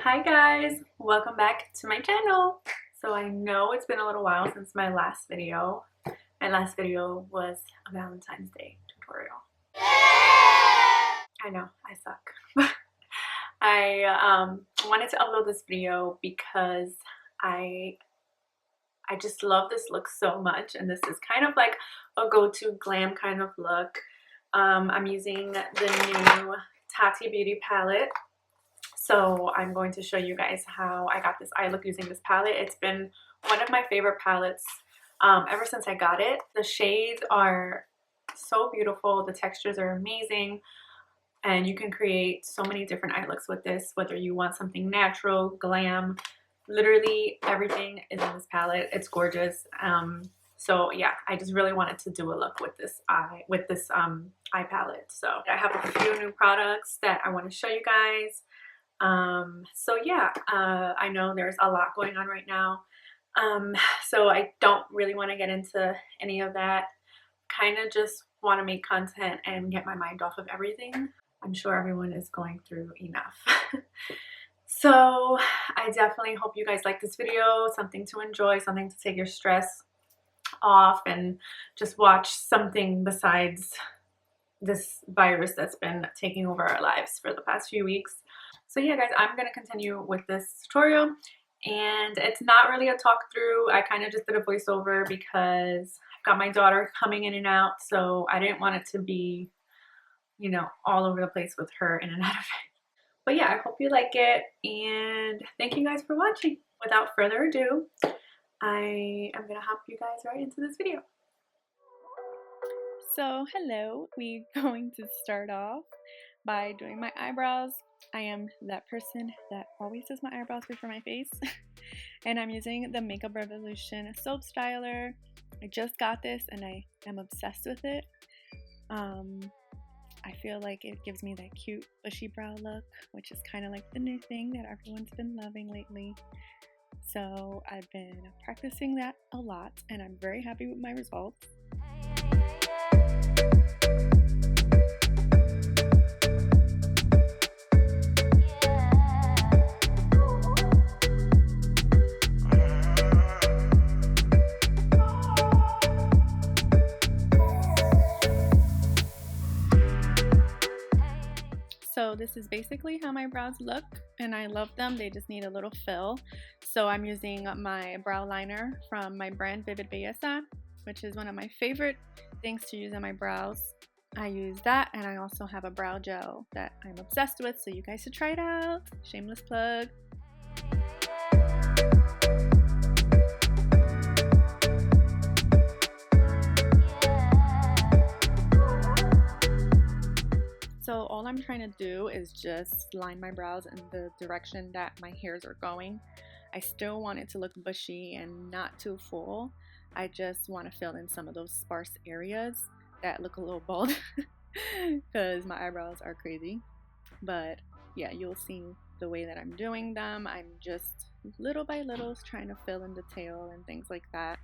Hi guys, welcome back to my channel. So I know it's been a little while since my last video. My last video was a Valentine's Day tutorial. I know, I suck. I wanted to upload this video because I just love this look so much, and this is kind of like a go-to glam kind of look. I'm using the new Tati Beauty palette. So I'm going to show you guys how I got this eye look using this palette. It's been one of my favorite palettes ever since I got it. The shades are so beautiful. The textures are amazing. And you can create so many different eye looks with this, whether you want something natural, glam, literally everything is in this palette. It's gorgeous. So yeah, I just really wanted to do a look with this eye palette. So I have a few new products that I want to show you guys. So yeah, I know there's a lot going on right now. So I don't really want to get into any of that. Kind of just want to make content and get my mind off of everything. I'm sure everyone is going through enough. So I definitely hope you guys like this video, something to enjoy, something to take your stress off and just watch something besides this virus that's been taking over our lives for the past few weeks. So yeah guys, I'm going to continue with this tutorial, and it's not really a talk through. I kind of just did a voiceover because I've got my daughter coming in and out, so I didn't want it to be, you know, all over the place with her in and out of it. But yeah, I hope you like it, and thank you guys for watching. Without further ado, I am going to hop you guys right into this video. So hello, we're going to start off by doing my eyebrows. I am that person that always does my eyebrows before my face. And I'm using the Makeup Revolution Soap Styler. I just got this and I am obsessed with it. I feel like it gives me that cute bushy brow look, which is kind of like the new thing that everyone's been loving lately. So I've been practicing that a lot and I'm very happy with my results. So this is basically how my brows look, and I love them. They just need a little fill. So I'm using my brow liner from my brand Vivid Belleza, which is one of my favorite things to use on my brows. I use that, and I also have a brow gel that I'm obsessed with, so you guys should try it out. Shameless plug. So all I'm trying to do is just line my brows in the direction that my hairs are going. I still want it to look bushy and not too full. I just want to fill in some of those sparse areas that look a little bald because my eyebrows are crazy. But yeah, you'll see the way that I'm doing them. I'm just little by little trying to fill in the tail and things like that.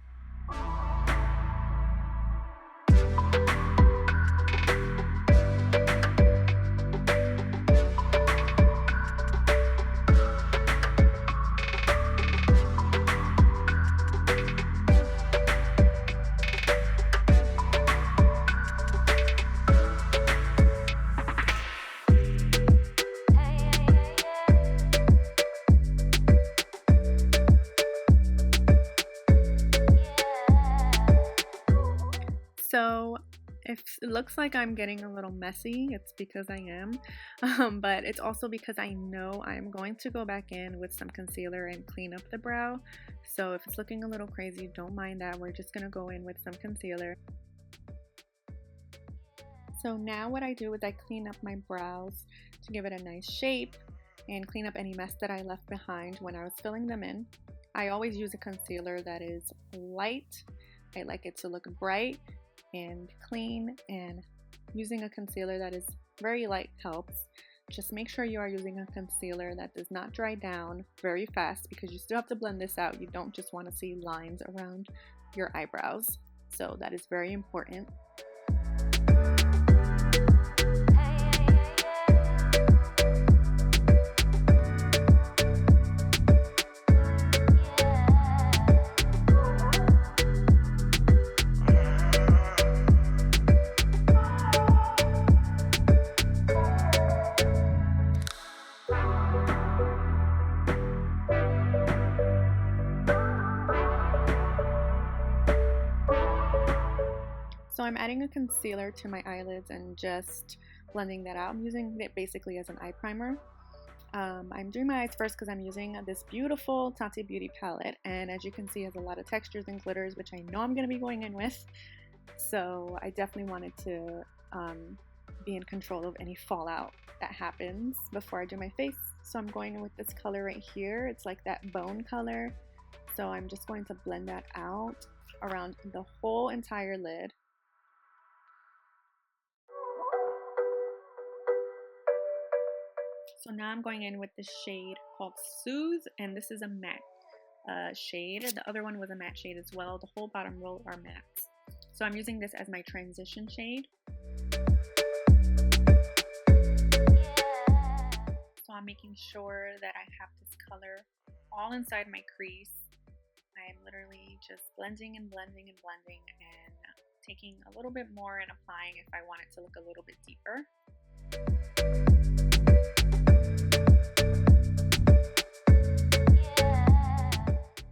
So if it looks like I'm getting a little messy, it's because I am, but it's also because I know I'm going to go back in with some concealer and clean up the brow. So if it's looking a little crazy, don't mind that. We're just gonna go in with some concealer. So now what I do is I clean up my brows to give it a nice shape and clean up any mess that I left behind when I was filling them in. I always use a concealer that is light. I like it to look bright and clean, and using a concealer that is very light helps. Just make sure you are using a concealer that does not dry down very fast because you still have to blend this out. You don't just want to see lines around your eyebrows, so that is very important. adding a concealer to my eyelids and just blending that out. I'm using it basically as an eye primer. I'm doing my eyes first because I'm using this beautiful Tati Beauty palette, and as you can see, it has a lot of textures and glitters, which I know I'm going to be going in with. So I definitely wanted to be in control of any fallout that happens before I do my face. So I'm going in with this color right here. It's like that bone color. So I'm just going to blend that out around the whole entire lid. So now I'm going in with the shade called Soothe, and this is a matte shade. The other one was a matte shade as well. The whole bottom row are mattes. So I'm using this as my transition shade. So I'm making sure that I have this color all inside my crease. I am literally just blending and blending and blending and taking a little bit more and applying if I want it to look a little bit deeper.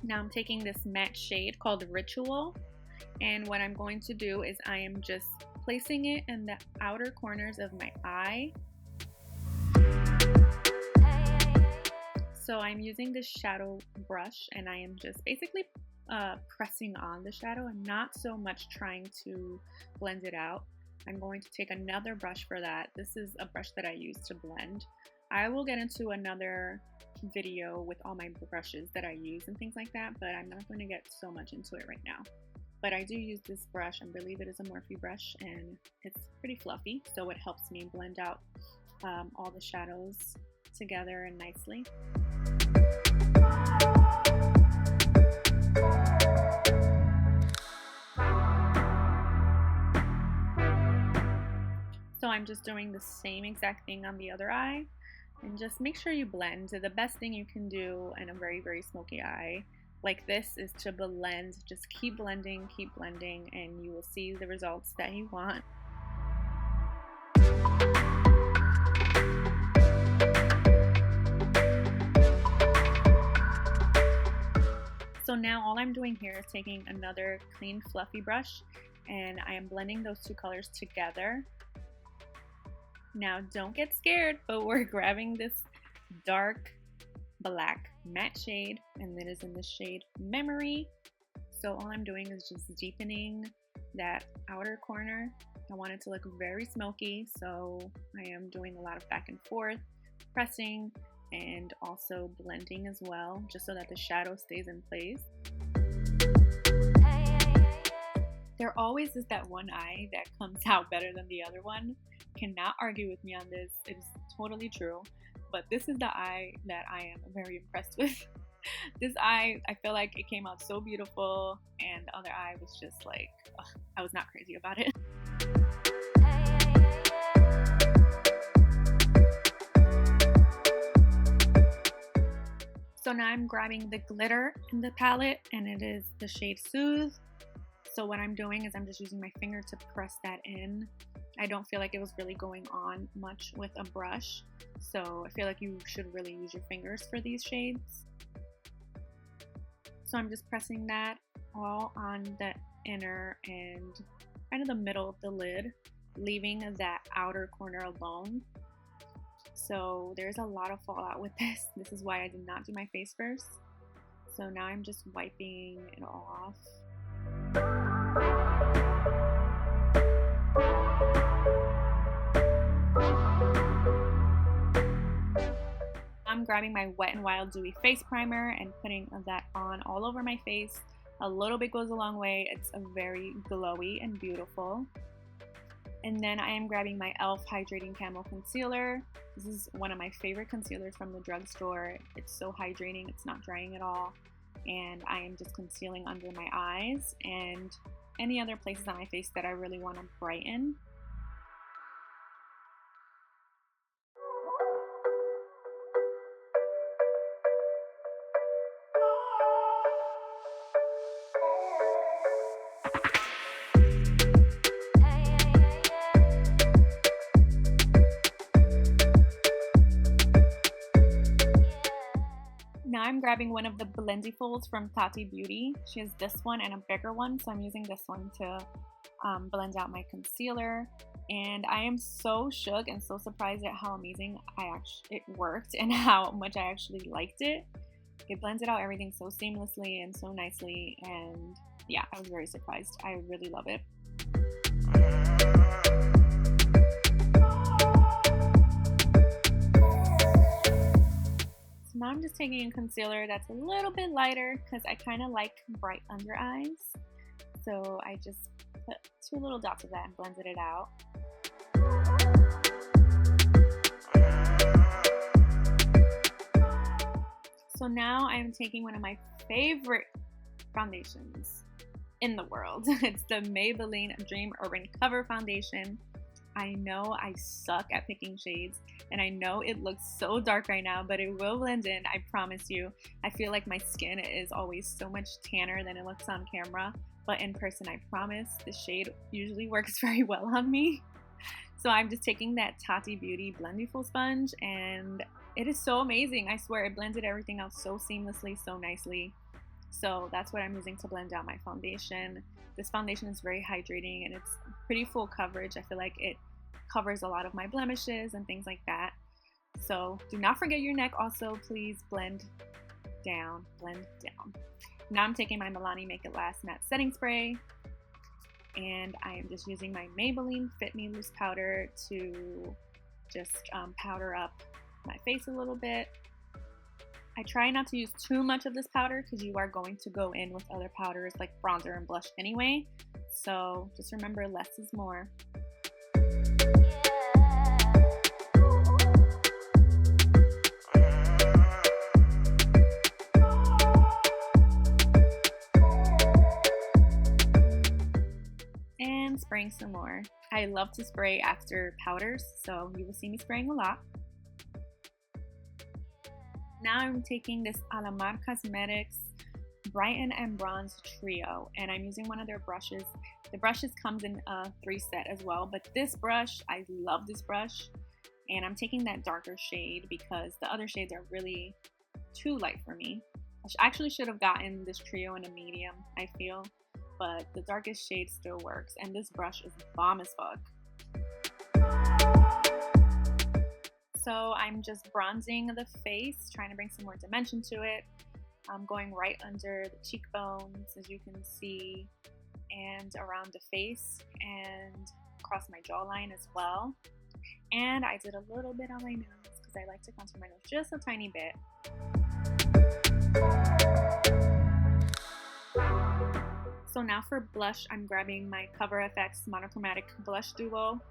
Now I'm taking this matte shade called Ritual, and what I'm going to do is I am just placing it in the outer corners of my eye. So I'm using this shadow brush and I am just basically pressing on the shadow. I'm not so much trying to blend it out. I'm going to take another brush for that. This is a brush that I use to blend. I will get into another video with all my brushes that I use and things like that, but I'm not going to get so much into it right now. But I do use this brush. I believe it is a Morphe brush and it's pretty fluffy, so it helps me blend out all the shadows together and nicely. So I'm just doing the same exact thing on the other eye, and just make sure you blend. The best thing you can do in a very, very smoky eye like this is to blend. Just keep blending, and you will see the results that you want. So now all I'm doing here is taking another clean fluffy brush and I am blending those two colors together. Now don't get scared, but we're grabbing this dark black matte shade, and it is in the shade Memory. So all I'm doing is just deepening that outer corner. I want it to look very smoky, so I am doing a lot of back and forth, pressing, and also blending as well, just so that the shadow stays in place. There always is that one eye that comes out better than the other one. Cannot argue with me on this. It is totally true. But this is the eye that I am very impressed with. This eye, I feel like it came out so beautiful, and the other eye was just like, ugh, I was not crazy about it. So now I'm grabbing the glitter in the palette, and it is the shade Soothe. So what I'm doing is I'm just using my finger to press that in. I don't feel like it was really going on much with a brush, so I feel like you should really use your fingers for these shades. So I'm just pressing that all on the inner and kind of the middle of the lid, leaving that outer corner alone. So there's a lot of fallout with this. This is why I did not do my face first. So now I'm just wiping it off. I'm grabbing my Wet n Wild Dewy Face Primer and putting that on all over my face. A little bit goes a long way. It's a very glowy and beautiful. And then I am grabbing my e.l.f. Hydrating Camo Concealer. This is one of my favorite concealers from the drugstore. It's so hydrating, it's not drying at all. And I am just concealing under my eyes and any other places on my face that I really want to brighten. Now I'm grabbing one of the Blendy Folds from Tati Beauty. She has this one and a bigger one, so I'm using this one to blend out my concealer. And I am so shook and so surprised at how amazing it worked and how much I actually liked it. It blended out everything so seamlessly and so nicely, and yeah, I was very surprised. I really love it. So now I'm just taking a concealer that's a little bit lighter because I kind of like bright under eyes. So I just put 2 little dots of that and blended it out. So now I am taking one of my favorite foundations in the world. It's the Maybelline Dream Urban Cover Foundation. I know I suck at picking shades, and I know it looks so dark right now, but it will blend in, I promise you. I feel like my skin is always so much tanner than it looks on camera, but in person, I promise, the shade usually works very well on me. So I'm just taking that Tati Beauty Blendiful sponge, and it is so amazing. I swear it blended everything out so seamlessly, so nicely. So that's what I'm using to blend out my foundation. This foundation is very hydrating and it's pretty full coverage. I feel like it covers a lot of my blemishes and things like that. So do not forget your neck also. Please blend down, blend down. Now I'm taking my Milani Make It Last Matte Setting Spray, and I am just using my Maybelline Fit Me Loose Powder to just powder up my face a little bit. I try not to use too much of this powder because you are going to go in with other powders like bronzer and blush anyway. So just remember, less is more. And spraying some more. I love to spray after powders, so you will see me spraying a lot. Now I'm taking this Alamar Cosmetics Brighten and Bronze Trio, and I'm using one of their brushes. The brushes comes in a 3 set as well, but this brush, I love this brush, and I'm taking that darker shade because the other shades are really too light for me. I actually should have gotten this trio in a medium, I feel, but the darkest shade still works, and this brush is bomb as fuck. So I'm just bronzing the face, trying to bring some more dimension to it. I'm going right under the cheekbones, as you can see, and around the face and across my jawline as well. And I did a little bit on my nose because I like to contour my nose just a tiny bit. So now for blush, I'm grabbing my Cover FX Monochromatic Blush Duo.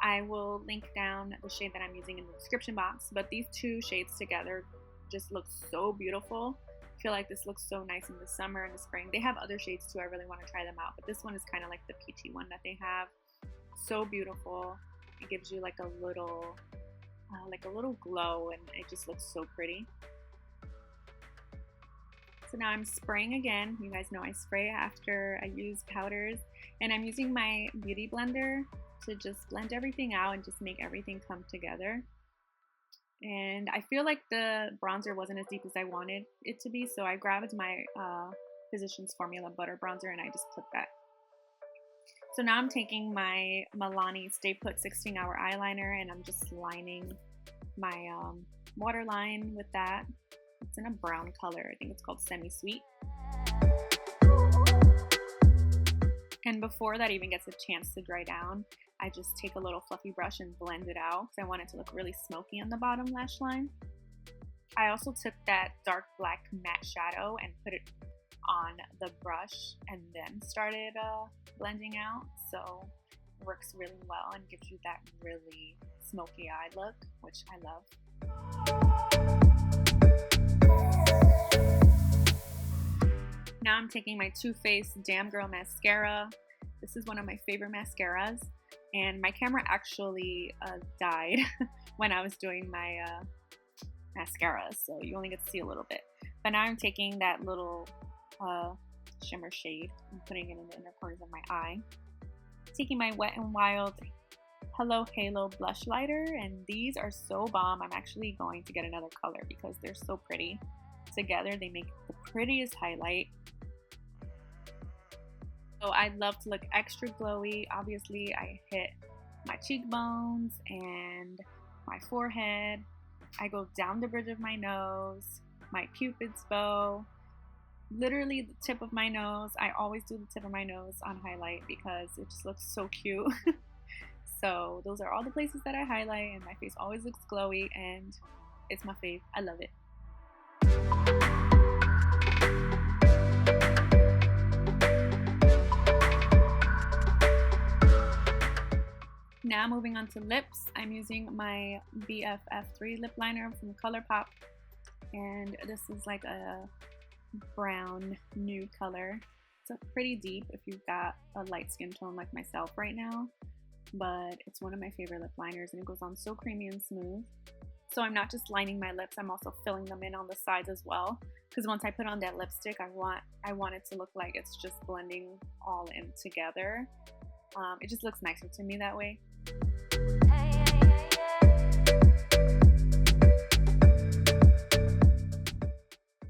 I will link down the shade that I'm using in the description box, but these 2 shades together just look so beautiful. I feel like this looks so nice in the summer and the spring. They have other shades too, I really want to try them out, but this one is kind of like the peachy one that they have. So beautiful. It gives you like a little glow, and it just looks so pretty. So now I'm spraying again. You guys know I spray after I use powders, and I'm using my beauty blender to just blend everything out and just make everything come together. And I feel like the bronzer wasn't as deep as I wanted it to be, so I grabbed my Physicians Formula Butter Bronzer and I just put that. So now I'm taking my Milani Stay Put 16-Hour Eyeliner, and I'm just lining my waterline with that. It's in a brown color. I think it's called Semi Sweet. And before that even gets a chance to dry down, I just take a little fluffy brush and blend it out because I want it to look really smoky on the bottom lash line. I also took that dark black matte shadow and put it on the brush and then started blending out. So it works really well and gives you that really smoky eye look, which I love. Now I'm taking my Too Faced Damn Girl Mascara. This is one of my favorite mascaras, and my camera actually died when I was doing my mascara, so you only get to see a little bit. But now I'm taking that little shimmer shade and putting it in the inner corners of my eye. Taking my Wet n Wild Hello Halo Blush Lighter, and these are so bomb. I'm actually going to get another color because they're so pretty. Together they make the prettiest highlight. So I love to look extra glowy. Obviously, I hit my cheekbones and my forehead. I go down the bridge of my nose, my cupid's bow, literally the tip of my nose. I always do the tip of my nose on highlight because it just looks so cute. So those are all the places that I highlight, and my face always looks glowy, and it's my fave. I love it. Now moving on to lips, I'm using my BFF3 lip liner from ColourPop, and this is like a brown nude color. It's pretty deep if you've got a light skin tone like myself right now, but it's one of my favorite lip liners, and it goes on so creamy and smooth. So I'm not just lining my lips, I'm also filling them in on the sides as well, because once I put on that lipstick, I want it to look like it's just blending all in together. It just looks nicer to me that way.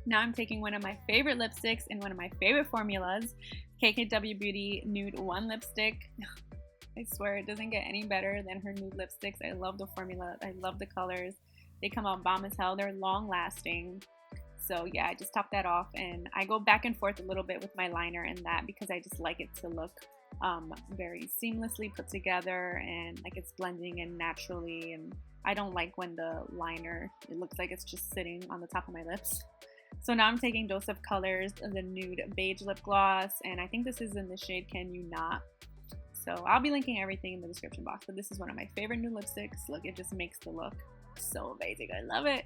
Now I'm taking one of my favorite lipsticks in one of my favorite formulas, KKW Beauty Nude 1 lipstick. I swear it doesn't get any better than her nude lipsticks. I love the formula. I love the colors. They come out bomb as hell. They're long lasting. So yeah, I just top that off, and I go back and forth a little bit with my liner and that because I just like it to look very seamlessly put together and like it's blending in naturally. And I don't like when the liner, it looks like it's just sitting on the top of my lips. So now I'm taking Dose of Colors, the nude beige lip gloss, and I think this is in the shade Can You Not. So I'll be linking everything in the description box, but this is one of my favorite new lipsticks. Look, it just makes the look so amazing. I love it.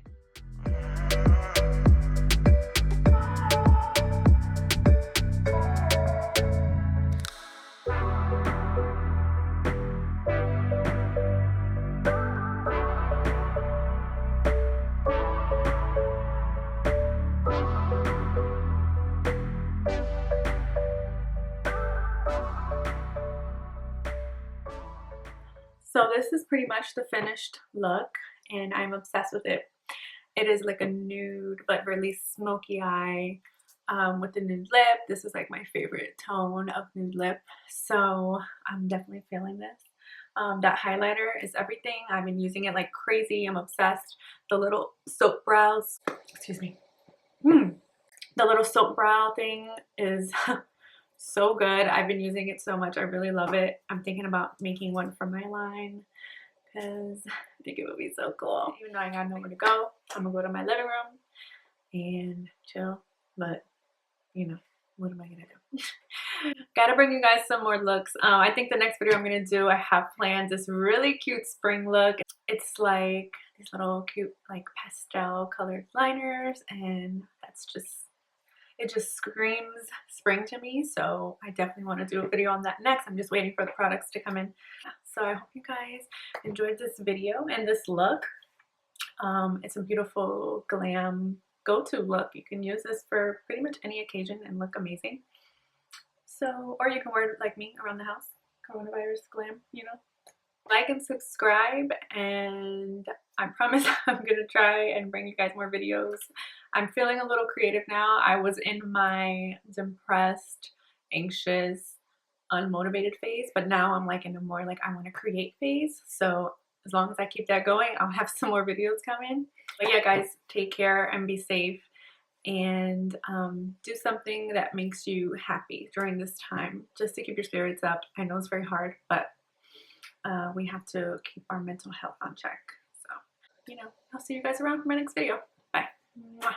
So this is pretty much the finished look, and I'm obsessed with it. It is like a nude but really smoky eye with the nude lip. This is like my favorite tone of nude lip, so I'm definitely feeling this. That highlighter is everything. I've been using it like crazy. I'm obsessed. The little soap brows, excuse me. The little soap brow thing is so good. I've been using it so much. I really love it. I'm thinking about making one for my line because I think it would be so cool. Even though I got nowhere to go, I'm gonna go to my living room and chill. But you know, what am I gonna do? Gotta bring you guys some more looks. I think the next video I'm gonna do, I have planned this really cute spring look. It's like these little cute like pastel colored liners, and that's just, it just screams spring to me. So I definitely want to do a video on that next. I'm just waiting for the products to come in. So I hope you guys enjoyed this video and this look. It's a beautiful glam go-to look. You can use this for pretty much any occasion and look amazing. So, or you can wear it like me around the house. Coronavirus glam, you know. Like and subscribe, and I promise I'm gonna try and bring you guys more videos. I'm feeling a little creative now. I was in my depressed, anxious, unmotivated phase, but now I'm like in a more like I want to create phase. So as long as I keep that going, I'll have some more videos coming. But yeah, guys, take care and be safe, and do something that makes you happy during this time, just to keep your spirits up. I know it's very hard, but we have to keep our mental health on check. So, you know, I'll see you guys around for my next video. Bye. Mwah.